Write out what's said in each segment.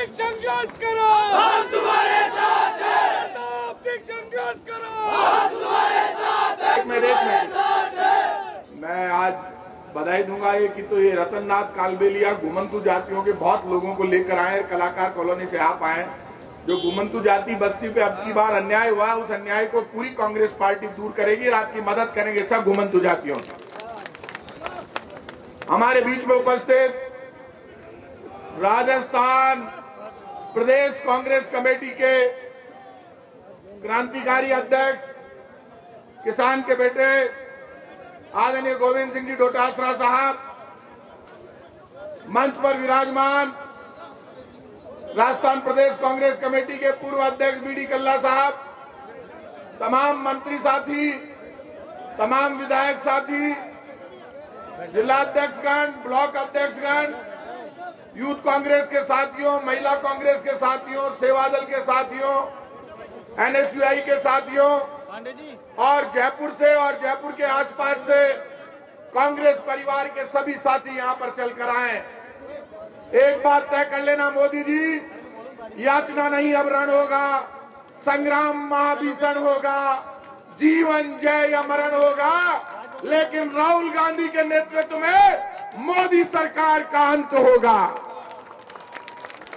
संघर्ष करो, हम तुम्हारे साथ हैं। संघर्ष करो, हम तुम्हारे साथ हैं। मैं आज बधाई दूंगा ये कि तो ये रतननाथ कालबेलिया घुमंतु जातियों के बहुत लोगों को लेकर आए, कलाकार कॉलोनी से आप आए। जो घुमंतु जाति बस्ती पे अब की बार अन्याय हुआ, उस अन्याय को पूरी कांग्रेस पार्टी दूर करेगी और आपकी मदद करेंगे सब घुमंतु जातियों की। हमारे बीच में उपस्थित राजस्थान प्रदेश कांग्रेस कमेटी के क्रांतिकारी अध्यक्ष, किसान के बेटे आदरणीय गोविंद सिंह जी डोटासरा साहब, मंच पर विराजमान राजस्थान प्रदेश कांग्रेस कमेटी के पूर्व अध्यक्ष बीडी कल्ला साहब, तमाम मंत्री साथी, तमाम विधायक साथी, जिला अध्यक्षगण, ब्लॉक अध्यक्षगण, यूथ कांग्रेस के साथियों, महिला कांग्रेस के साथियों, सेवादल के साथियों, एनएसयूआई के साथियों और जयपुर से और जयपुर के आसपास से कांग्रेस परिवार के सभी साथी यहां पर चलकर आए। एक बात तय कर लेना मोदी जी, याचना नहीं अब रण होगा, संग्राम महाभीषण होगा, जीवन जय या मरण होगा, लेकिन राहुल गांधी के नेतृत्व में मोदी सरकार का अंत होगा।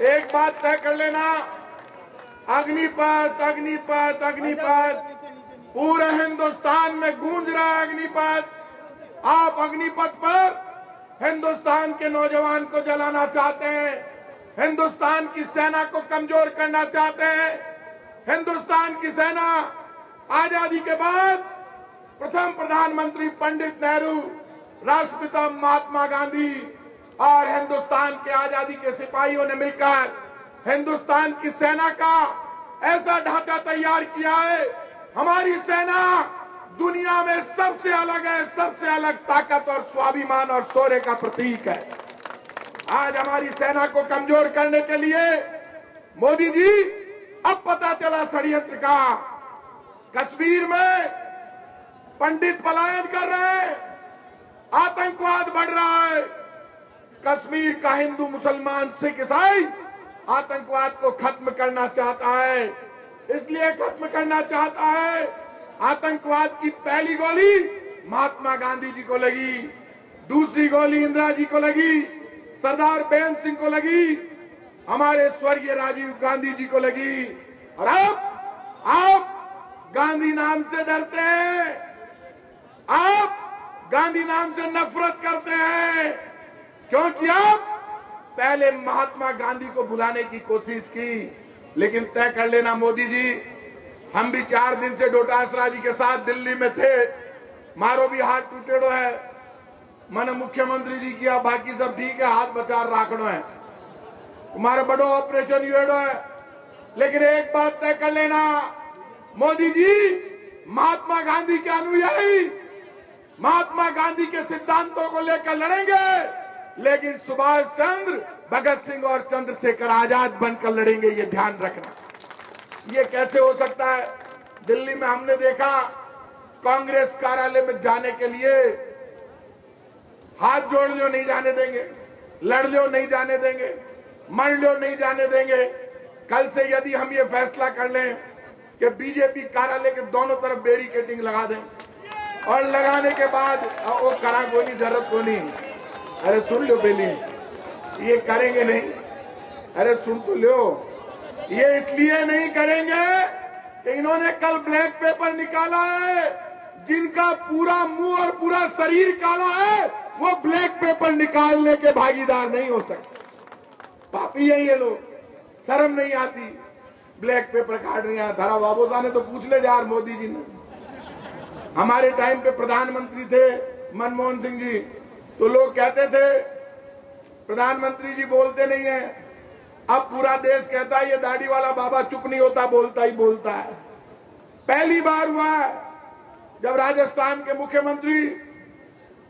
एक बात तय कर लेना, अग्निपथ अग्निपथ अग्निपथ, पूरे हिंदुस्तान में गूंज रहा है अग्निपथ। आप अग्निपथ पर हिंदुस्तान के नौजवान को जलाना चाहते हैं, हिंदुस्तान की सेना को कमजोर करना चाहते हैं। हिंदुस्तान की सेना आजादी के बाद प्रथम प्रधानमंत्री पंडित नेहरू, राष्ट्रपिता महात्मा गांधी और हिंदुस्तान के आजादी के सिपाहियों ने मिलकर हिंदुस्तान की सेना का ऐसा ढांचा तैयार किया है। हमारी सेना दुनिया में सबसे अलग है, सबसे अलग ताकत और स्वाभिमान और शौर्य का प्रतीक है। आज हमारी सेना को कमजोर करने के लिए मोदी जी, अब पता चला षड्यंत्र का। कश्मीर में पंडित पलायन कर रहे हैं, आतंकवाद बढ़ रहा है। कश्मीर का हिंदू, मुसलमान, सिख, ईसाई आतंकवाद को खत्म करना चाहता है, इसलिए खत्म करना चाहता है। आतंकवाद की पहली गोली महात्मा गांधी जी को लगी, दूसरी गोली इंदिरा जी को लगी, सरदार बेन सिंह को लगी, हमारे स्वर्गीय राजीव गांधी जी को लगी, और अब आप गांधी नाम से डरते हैं, आप गांधी नाम से नफरत करते हैं, क्योंकि आप पहले महात्मा गांधी को भुलाने की कोशिश की। लेकिन तय कर लेना मोदी जी, हम भी 4 दिन से डोटासरा जी के साथ दिल्ली में थे, मारो भी हाथ टूटेड़ो है, मैंने मुख्यमंत्री जी किया, बाकी सब ठीक है, हाथ बचा राखड़ो है, तुम्हारा बड़ो ऑपरेशन युएडो है। लेकिन एक बात तय कर लेना मोदी जी, महात्मा गांधी के अनुयायी महात्मा गांधी के सिद्धांतों को लेकर लड़ेंगे, लेकिन सुभाष चंद्र, भगत सिंह और चंद्रशेखर आजाद बनकर लड़ेंगे, ये ध्यान रखना। ये कैसे हो सकता है? दिल्ली में हमने देखा, कांग्रेस कार्यालय में जाने के लिए हाथ जोड़ लो नहीं जाने देंगे, लड़ लो नहीं जाने देंगे, मर लो नहीं जाने देंगे। कल से यदि हम ये फैसला कर लें कि बीजेपी कार्यालय के दोनों तरफ बैरिकेडिंग लगा दें, और लगाने के बाद वो करा को नहीं, जरूरत को नहीं, अरे सुन लो पहले, ये करेंगे नहीं, अरे सुन तो लो, ये इसलिए नहीं करेंगे कि इन्होंने कल ब्लैक पेपर निकाला है, जिनका पूरा मुंह और पूरा शरीर काला है, वो ब्लैक पेपर निकालने के भागीदार नहीं हो सकते। पापी है ये लोग, शर्म नहीं आती, ब्लैक पेपर काट रहे हैं। धरा बाबूसा ने तो पूछ ले यार, मोदी जी ने, हमारे टाइम पे प्रधानमंत्री थे मनमोहन सिंह जी, तो लोग कहते थे प्रधानमंत्री जी बोलते नहीं है, अब पूरा देश कहता है ये दाढ़ी वाला बाबा चुप नहीं होता, बोलता ही बोलता है। पहली बार हुआ है जब राजस्थान के मुख्यमंत्री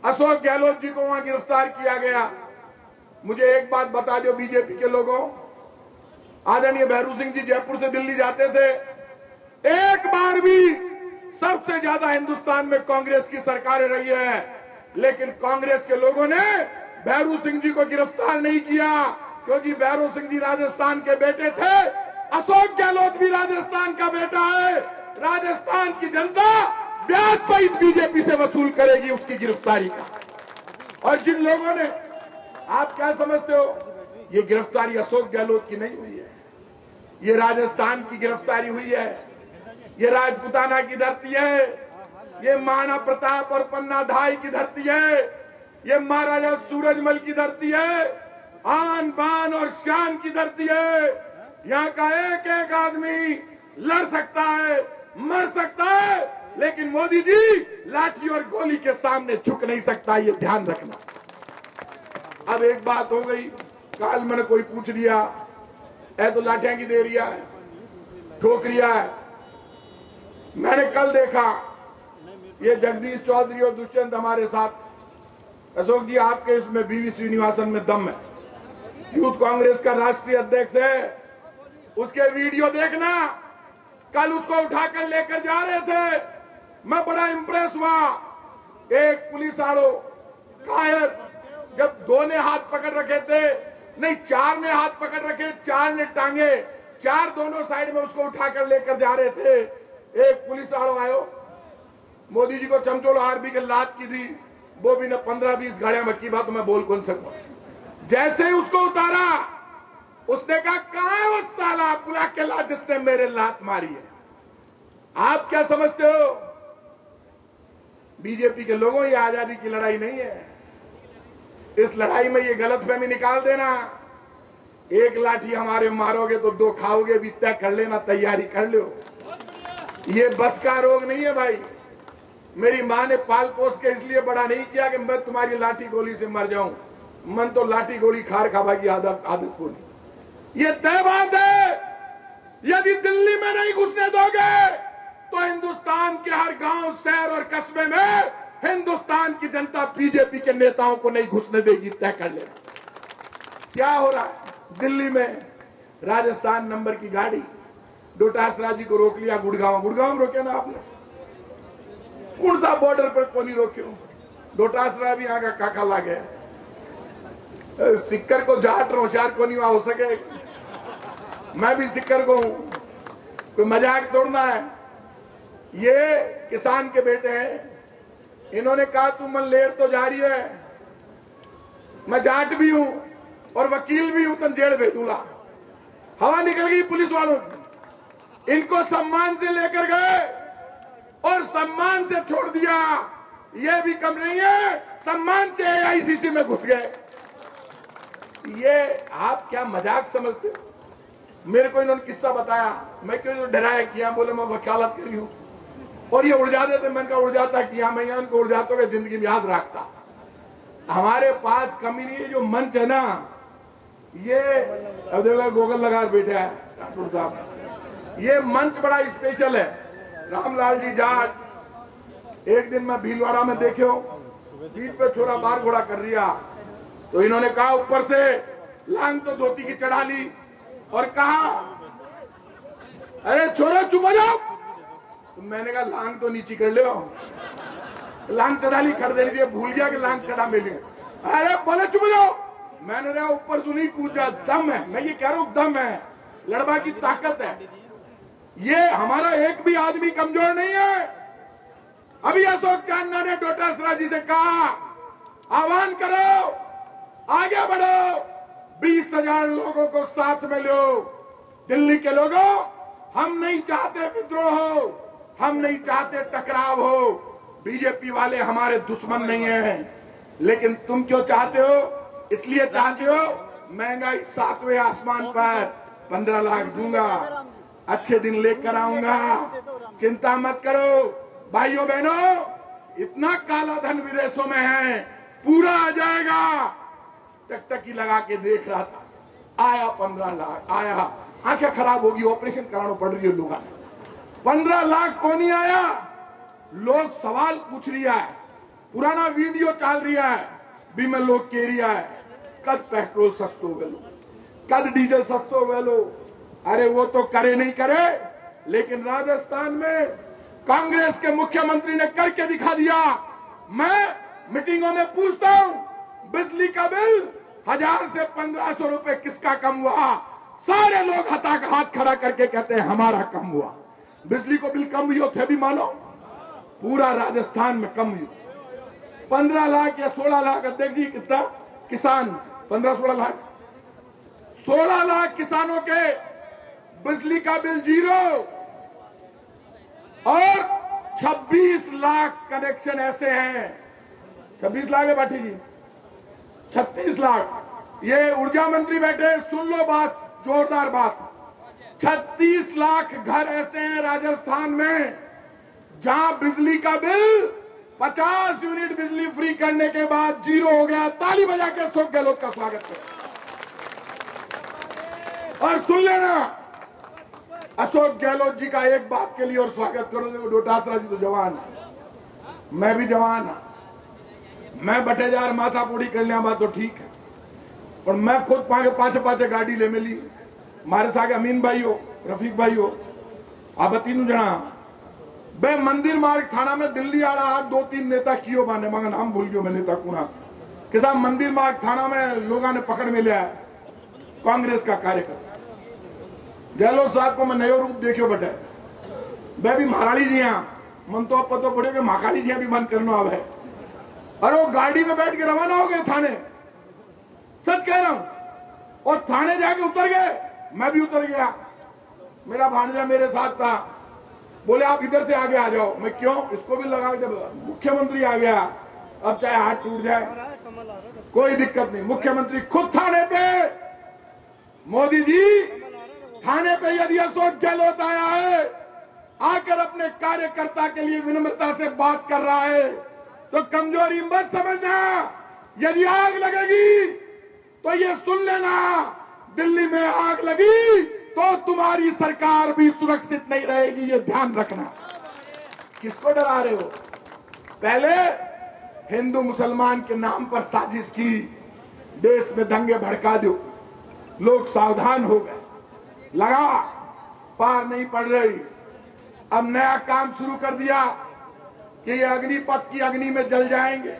अशोक गहलोत जी को वहां गिरफ्तार किया गया। मुझे एक बात बता दो बीजेपी के लोगों, आदरणीय भैरू सिंह जी जयपुर से दिल्ली जाते थे, एक बार भी सबसे ज्यादा हिंदुस्तान में कांग्रेस की सरकारें रही है, लेकिन कांग्रेस के लोगों ने भैरू सिंह जी को गिरफ्तार नहीं किया, क्योंकि भैरू सिंह जी राजस्थान के बेटे थे, अशोक गहलोत भी राजस्थान का बेटा है। राजस्थान की जनता ब्याज सहित बीजेपी से वसूल करेगी उसकी गिरफ्तारी का। और जिन लोगों ने, आप क्या समझते हो, ये गिरफ्तारी अशोक गहलोत की नहीं हुई है, ये राजस्थान की गिरफ्तारी हुई है, ये राजपुताना की धरती है, ये महाराणा प्रताप और पन्ना धाई की धरती है, ये महाराजा सूरजमल की धरती है, आन बान और शान की धरती है। यहाँ का एक एक आदमी लड़ सकता है, मर सकता है, लेकिन मोदी जी लाठी और गोली के सामने झुक नहीं सकता, ये ध्यान रखना। अब एक बात हो गई, काल मैंने कोई पूछ लिया है तो लाठियां की दे रिया है, ठोक रिया है। मैंने कल देखा ये जगदीश चौधरी और दुष्यंत हमारे साथ। अशोक जी आपके इसमें बीवी श्रीनिवासन में दम है, यूथ कांग्रेस का राष्ट्रीय अध्यक्ष है, उसके वीडियो देखना। कल उसको उठाकर लेकर जा रहे थे, मैं बड़ा इंप्रेस हुआ। एक पुलिस वालों कायर, जब दो ने हाथ पकड़ रखे थे, नहीं 4 ने हाथ पकड़ रखे, 4 ने टांगे, 4 दोनों साइड में उसको उठाकर लेकर जा रहे थे। एक पुलिस वालों आयो, मोदी जी को चमचोलो आरबी के लात की दी, वो भी ने 15-20 गाड़ियां मक्की बात, तो मैं बोल कौन सकूं। जैसे ही उसको उतारा, उसने कहा कहां है वो साला बुला के ला जिसने मेरे लात मारी है। आप क्या समझते हो, बीजेपी के लोगों, ये आजादी की लड़ाई नहीं है। इस लड़ाई में ये गलतफहमी निकाल देना, एक लाठी हमारे मारोगे तो 2 खाओगे भी, तय कर लेना, तैयारी कर लो। ये बस का रोग नहीं है भाई। मेरी माँ ने पाल पोस के इसलिए बड़ा नहीं किया कि मैं तुम्हारी लाठी गोली से मर जाऊं, मन तो लाठी गोली खार खावा की आदत को नहीं। ये तय बात है, यदि दिल्ली में नहीं घुसने दोगे तो हिंदुस्तान के हर गांव, शहर और कस्बे में हिंदुस्तान की जनता बीजेपी के नेताओं को नहीं घुसने देगी, तय कर लेना। क्या हो रहा है दिल्ली में, राजस्थान नंबर की गाड़ी डोटासरा जी को रोक लिया, गुड़गांव में रोके ना आपने, कौन सा बॉर्डर पर को नहीं रोके। डोटासरा भी यहाँ का काका ला गया, सिक्कर को जाट होशियार को नहीं हो सके, मैं भी सिक्कर को हूं, कोई मजाक तोड़ना है। ये किसान के बेटे हैं, इन्होंने कहा तू मन लेर तो जा रही है, मैं जाट भी हूं और वकील भी हूं, तुम जेल भेजूंगा। हवा निकल गई पुलिस वालों की, इनको सम्मान से लेकर गए और सम्मान से छोड़ दिया। ये भी कम नहीं है, सम्मान से AICC में घुस गए। ये आप क्या मजाक समझते हो? मेरे को इन्होंने किस्सा बताया, मैं क्यों डराया किया, बोले मैं वकालत कर रही हूं, और ये उड़ जाते थे। मैंने कहा उड़ जाता किया, मैं यहाँ उनको उड़ जाते हुए जिंदगी में याद रखता। हमारे पास कमी नहीं है, जो मंच है ना, ये अब देखो गोगल लगा बैठा है राठौड़ साहब, ये मंच बड़ा स्पेशल है। रामलाल जी जाट एक दिन मैं भीलवाड़ा में देखे हो, सीट पे छोरा बार घोड़ा कर रिया, तो इन्होंने कहा ऊपर से लांग तो धोती की चढ़ा ली और कहा अरे छोरा चुप हो जाओ। तो मैंने कहा लांग तो नीचे कर ले, लांग चढ़ा ली, खड़ देनी चाहिए, भूल गया कि लांग चढ़ा मिली। अरे बोले चुप हो जाओ, मैंने कहा ऊपर सुनी कूद जा, दम है, मैं ये कह रहा हूं दम है, लड़वा की ताकत है। ये हमारा एक भी आदमी कमजोर नहीं है। अभी अशोक चांदना ने डोटासरा जी से कहा आह्वान करो, आगे बढ़ो, 20,000 लोगों को साथ में लो। दिल्ली के लोगों, हम नहीं चाहते विद्रोह हो, हम नहीं चाहते टकराव हो, बीजेपी वाले हमारे दुश्मन नहीं हैं, लेकिन तुम क्यों चाहते हो? इसलिए चाहते हो महंगाई 7वें आसमान पर, 15 लाख दूंगा, अच्छे दिन लेकर आऊंगा, चिंता मत करो। भाइयों बहनों, इतना काला धन विदेशों में है, पूरा आ जाएगा। टकटकी लगा के देख रहा था, आया 15 लाख आया, आंखें खराब होगी, ऑपरेशन कराना पड़ रही है लोगों ने। 15 लाख को नहीं आया। लोग सवाल पूछ रिया है, पुराना वीडियो चल रहा है भी मैं लोग कह रिया है कद पेट्रोल सस्तो गलो, कद डीजल सस्तो गलो। अरे वो तो करे नहीं करे, लेकिन राजस्थान में कांग्रेस के मुख्यमंत्री ने करके दिखा दिया। मैं मीटिंगों में पूछता हूं, बिजली का बिल 1000 से 1500 रुपए किसका कम हुआ? सारे लोग हाथ खड़ा करके कहते हैं हमारा कम हुआ। बिजली को बिल कम हुई थे भी मानो, पूरा राजस्थान में कम हुई। 15 लाख या 16 लाख, अध्यक्ष जी कितना किसान, 15-16 लाख, 16 लाख किसानों के बिजली का बिल 0 और 26 लाख कनेक्शन ऐसे हैं। 26 लाख है बाठी जी, 36 लाख। ये ऊर्जा मंत्री बैठे, सुन लो बात, जोरदार बात। 36 लाख घर ऐसे हैं राजस्थान में जहां बिजली का बिल 50 यूनिट बिजली फ्री करने के बाद 0 हो गया। ताली बजा के अशोक गहलोत का स्वागत करें। और सुन लेना, अशोक गहलोत जी का एक बात के लिए और स्वागत करो। देखो डोटासरा जी तो जवान है, मैं भी जवान हूं। मैं बटेजार माथा पूरी कर लिया बात तो ठीक है, और मैं खुद पाचे गाड़ी ले मिली। मारे सागे अमीन भाई हो, रफीक भाई हो, आप तीनों जना बे मंदिर मार्ग थाना में दिल्ली आ रहा 2-3 नेता कियो बाने, मगर नाम भूल गयो मैं नेता कुणा के साथ। मंदिर मार्ग थाना में लोगों ने पकड़ में लिया कांग्रेस का कार्यकर्ता। गहलोत साहब को मैं नयो रूप देखियो बटे, वे भी महाराली जी मन तो पतो पड़े कि महाकाली जी भी बंद करना अब है। अरे वो गाड़ी में बैठ के रवाना हो गए थाने, सच कह रहा हूं, और थाने जाके उतर गए। मैं भी उतर गया, मेरा भांजा मेरे साथ था, बोले आप इधर से आगे आ जाओ। मैं क्यों, इसको भी लगा, जब मुख्यमंत्री आ गया अब चाहे हाथ टूट जाए कोई दिक्कत नहीं। मुख्यमंत्री खुद थाने पे, मोदी जी थाने पे यदि अशोक गहलोत आया है, आकर अपने कार्यकर्ता के लिए विनम्रता से बात कर रहा है, तो कमजोरी मत समझना। यदि आग लगेगी तो ये सुन लेना, दिल्ली में आग लगी तो तुम्हारी सरकार भी सुरक्षित नहीं रहेगी, ये ध्यान रखना। किसको डरा रहे हो? पहले हिंदू मुसलमान के नाम पर साजिश की, देश में दंगे भड़का दो, लोग सावधान हो गए, लगा पार नहीं पड़ रही। अब नया काम शुरू कर दिया कि ये अग्निपथ की अग्नि में जल जाएंगे।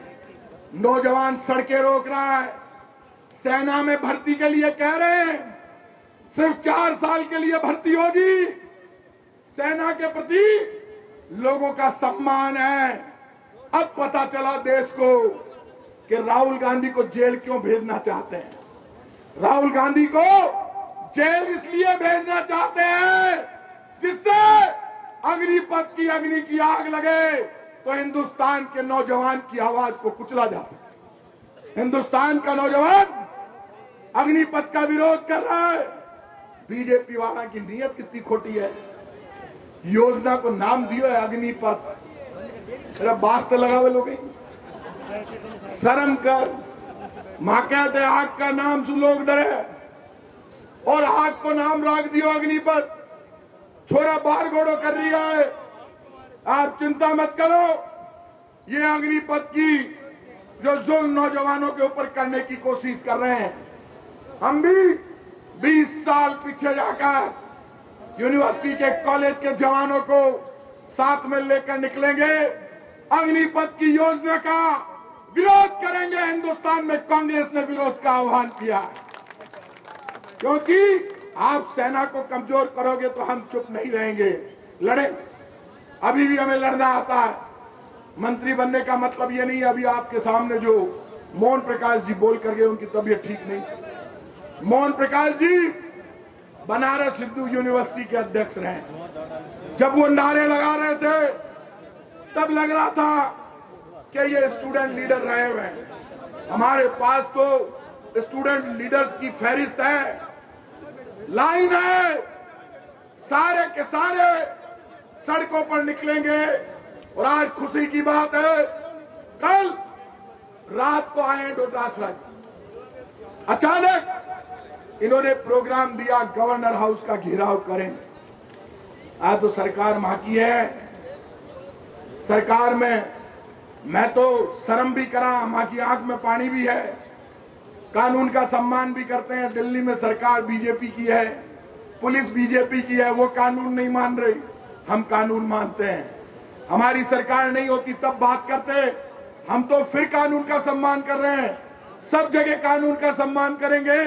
नौजवान सड़कें रोक रहा है, सेना में भर्ती के लिए कह रहे हैं, सिर्फ 4 साल के लिए भर्ती होगी। सेना के प्रति लोगों का सम्मान है। अब पता चला देश को कि राहुल गांधी को जेल क्यों भेजना चाहते हैं। राहुल गांधी को जेल इसलिए भेजना चाहते हैं जिससे अग्निपथ की अग्नि की आग लगे तो हिंदुस्तान के नौजवान की आवाज को कुचला जा सके। हिंदुस्तान का नौजवान अग्निपथ का विरोध कर रहा है। बीजेपी वाला की नीयत कितनी खोटी है। योजना को नाम दियो है अग्निपथ, तेरा वास्ते लगावे लोग, शर्म कर। मां कहते आग का नाम सुन लोग डरे, और आग को नाम रख दियो अग्निपथ। छोरा बाहर घोड़ो कर रही है, आप चिंता मत करो। ये अग्निपथ की जो जुल्म नौजवानों के ऊपर करने की कोशिश कर रहे हैं, हम भी 20 साल पीछे जाकर यूनिवर्सिटी के कॉलेज के जवानों को साथ में लेकर निकलेंगे। अग्निपथ की योजना का विरोध करेंगे। हिंदुस्तान में कांग्रेस ने विरोध का आह्वान किया, क्योंकि आप सेना को कमजोर करोगे तो हम चुप नहीं रहेंगे, लड़े। अभी भी हमें लड़ना आता है। मंत्री बनने का मतलब ये नहीं। अभी आपके सामने जो मोहन प्रकाश जी बोल कर गए, उनकी तबीयत ठीक नहीं। मोहन प्रकाश जी बनारस हिंदू यूनिवर्सिटी के अध्यक्ष रहे। जब वो नारे लगा रहे थे तब लग रहा था कि ये स्टूडेंट लीडर रहे हुए हैं। हमारे पास तो स्टूडेंट लीडर्स की फहरिस्त है, लाइन है, सारे के सारे सड़कों पर निकलेंगे। और आज खुशी की बात है, कल रात को आए डोटासरा जी, अचानक इन्होंने प्रोग्राम दिया गवर्नर हाउस का घेराव करें। आज तो सरकार मां की है, सरकार में मैं तो शर्म भी करा, मां की आंख में पानी भी है। कानून का सम्मान भी करते हैं। दिल्ली में सरकार बीजेपी की है, पुलिस बीजेपी की है, वो कानून नहीं मान रही, हम कानून मानते हैं। हमारी सरकार नहीं होती तब बात करते, हम तो फिर कानून का सम्मान कर रहे हैं, सब जगह कानून का सम्मान करेंगे।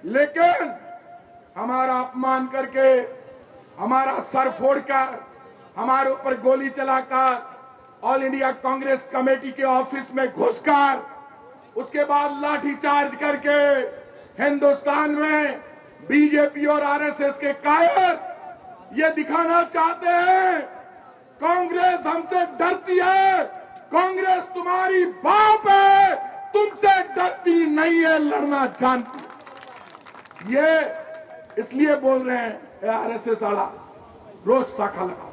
लेकिन हमारा अपमान करके, हमारा सर फोड़कर, हमारे ऊपर गोली चलाकर, ऑल इंडिया कांग्रेस कमेटी के ऑफिस में घुसकर, उसके बाद लाठीचार्ज करके हिंदुस्तान में बीजेपी और आरएसएस के कायर ये दिखाना चाहते हैं कांग्रेस हमसे डरती है, कांग्रेस तुम्हारी बाप है, तुमसे डरती नहीं है, लड़ना जानती। ये इसलिए बोल रहे हैं आरएसएस वाला रोज शाखा लगा।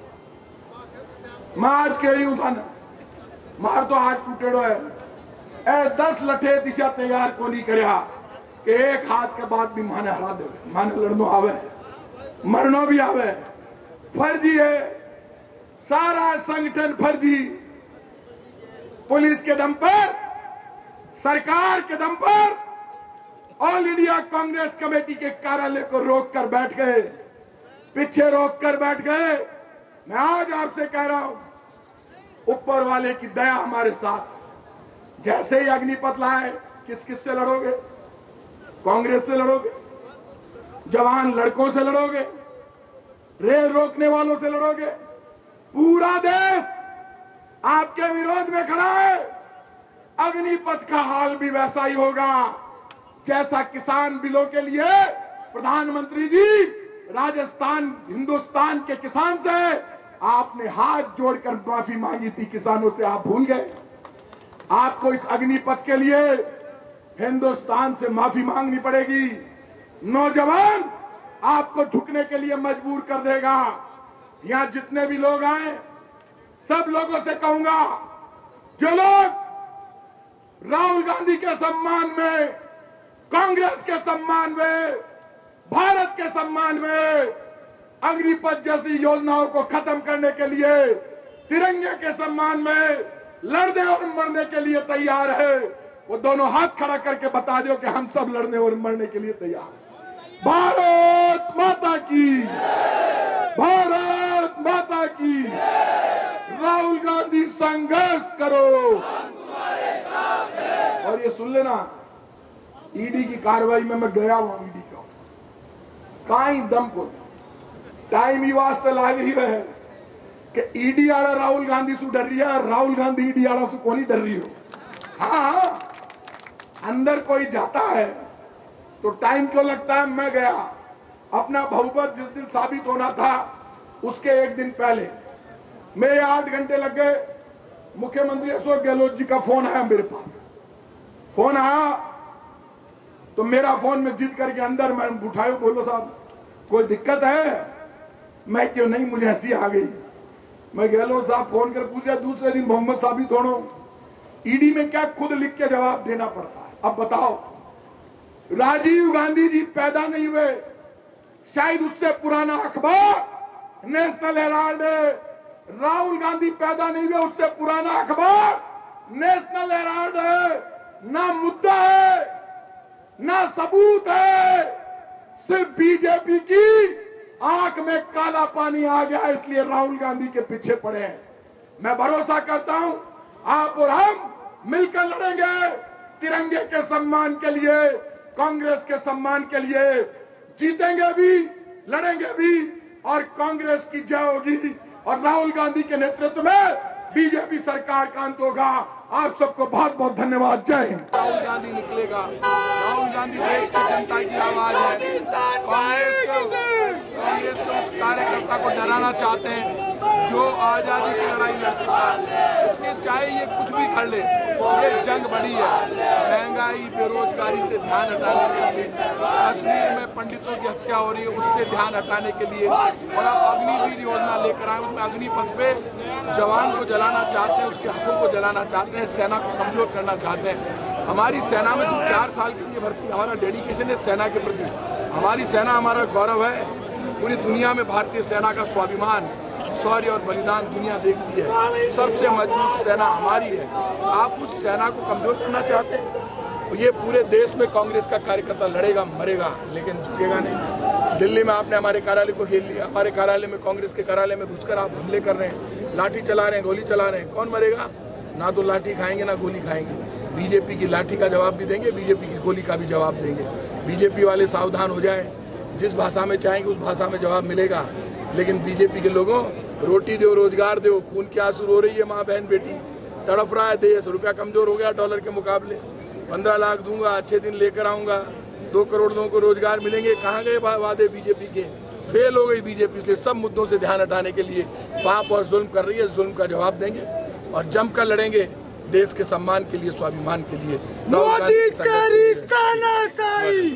मैं आज कह रही हूं था ना, मार तो आज टूटेड़ो है, 10 लठे दिशा तैयार को नहीं करया कि एक हाथ के बाद भी माने हरा दे, माने लड़नो आवे, मरनो भी आवे। फर्जी है, सारा संगठन फर्जी। पुलिस के दम पर, सरकार के दम पर ऑल इंडिया कांग्रेस कमेटी के कार्यालय को रोक कर बैठ गए, पीछे रोक कर बैठ गए। मैं आज आपसे कह रहा हूं, ऊपर वाले की दया हमारे साथ। जैसे ही अग्निपथ लाए, किस किस से लड़ोगे? कांग्रेस से लड़ोगे, जवान लड़कों से लड़ोगे, रेल रोकने वालों से लड़ोगे। पूरा देश आपके विरोध में खड़ा है। अग्निपथ का हाल भी वैसा ही होगा जैसा किसान बिलों के लिए प्रधानमंत्री जी राजस्थान हिंदुस्तान के किसान से आपने हाथ जोड़कर माफी मांगी थी, किसानों से आप भूल गए। आपको इस अग्निपथ के लिए हिंदुस्तान से माफी मांगनी पड़ेगी। नौजवान आपको झुकने के लिए मजबूर कर देगा। यहां जितने भी लोग आए, सब लोगों से कहूंगा, जो लोग राहुल गांधी के सम्मान में, कांग्रेस के सम्मान में, भारत के सम्मान में अग्निपथ जैसी योजनाओं को खत्म करने के लिए तिरंगे के सम्मान में लड़ने और मरने के लिए तैयार है, वो दोनों हाथ खड़ा करके बता दो कि हम सब लड़ने और मरने के लिए तैयार हैं। भारत माता की, भारत माता की। राहुल गांधी संघर्ष करो। और ये सुन लेना, ईडी की कार्रवाई में मैं गया हुआ, ईडी का काई दम को टाइम ही वास्ते लाग रही है कि ईडी आला राहुल गांधी से डर रही है, राहुल गांधी ईडी आला से कौन डर रही हो। हाँ, अंदर कोई जाता है तो टाइम क्यों लगता है। मैं गया, अपना बहुमत जिस दिन साबित होना था उसके एक दिन पहले मेरे 8 घंटे लग गए। मुख्यमंत्री अशोक गहलोत जी का फोन आया मेरे पास। फोन आया तो मेरा फोन में जिद करके अंदर मैं उठाया, बोलो साहब कोई दिक्कत है? मैं क्यों नहीं, मुझे हंसी आ गई। मैं गहलोत साहब फोन कर पूछा, दूसरे दिन बहुमत साबित होना, ईडी में क्या खुद लिख के जवाब देना पड़ता है। अब बताओ, राजीव गांधी जी पैदा नहीं हुए, शायद उससे पुराना अखबार नेशनल हेराल्ड है। राहुल गांधी पैदा नहीं हुए, उससे पुराना अखबार नेशनल हेराल्ड है। ना मुद्दा है, ना सबूत है, सिर्फ बीजेपी की आंख में काला पानी आ गया, इसलिए राहुल गांधी के पीछे पड़े हैं। मैं भरोसा करता हूं आप और हम मिलकर लड़ेंगे तिरंगे के सम्मान के लिए, कांग्रेस के सम्मान के लिए। जीतेंगे भी, लड़ेंगे भी, और कांग्रेस की जय होगी और राहुल गांधी के नेतृत्व में बीजेपी सरकार का अंत होगा। आप सबको बहुत बहुत धन्यवाद। जय हिंद। राहुल गांधी निकलेगा। राहुल गांधी देश की जनता की आवाज है। कांग्रेस के उस कार्यकर्ता को डराना चाहते हैं जो आजादी की लड़ाई लड़ चुका है। इसलिए चाहे ये कुछ भी कर ले, ये जंग बड़ी है। महंगाई, बेरोजगारी से ध्यान हटाने के लिए, कश्मीर में पंडितों की हत्या हो रही है, उससे ध्यान हटाने के लिए, और आप अग्निवीर योजना लेकर आए, उसमें अग्निपथ पे जवान को जलाना चाहते हैं, उसके हकों को जलाना चाहते हैं, सेना को कमजोर करना चाहते हैं। हमारी सेना में सिर्फ 4 साल के लिए भर्ती, हमारा डेडिकेशन है सेना के प्रति। हमारी सेना हमारा गौरव है। पूरी दुनिया में भारतीय सेना का स्वाभिमान, शौर्य और बलिदान दुनिया देखती है। सबसे मजबूत सेना हमारी है। आप उस सेना को कमजोर करना चाहते हैं तो ये पूरे देश में कांग्रेस का कार्यकर्ता लड़ेगा मरेगा लेकिन झुकेगा नहीं। दिल्ली में आपने हमारे कार्यालय को घेर लिया, हमारे कार्यालय में, कांग्रेस के कार्यालय में घुसकर आप हमले कर रहे हैं, लाठी चला रहे हैं, गोली चला रहे हैं। कौन मरेगा? ना तो लाठी खाएंगे ना गोली खाएंगे। बीजेपी की लाठी का जवाब भी देंगे, बीजेपी की गोली का भी जवाब देंगे। बीजेपी वाले सावधान हो जाएं, जिस भाषा में चाहेंगे उस भाषा में जवाब मिलेगा। लेकिन बीजेपी के लोगों, रोटी दो, रोजगार दो, खून की आंसू रो रही है माँ बहन बेटी, तड़फ रहा है देश। रुपया कमजोर हो गया डॉलर के मुकाबले। 15 लाख दूंगा, अच्छे दिन लेकर आऊंगा, 2 करोड़ लोगों को रोजगार मिलेंगे। कहाँ गए वादे बीजेपी के? फेल हो गई बीजेपी। इसलिए सब मुद्दों से ध्यान हटाने के लिए पाप और जुल्म कर रही है। जुल्म का जवाब देंगे और जमकर लड़ेंगे देश के सम्मान के लिए, स्वाभिमान के लिए। मोदी तेरी तानाशाही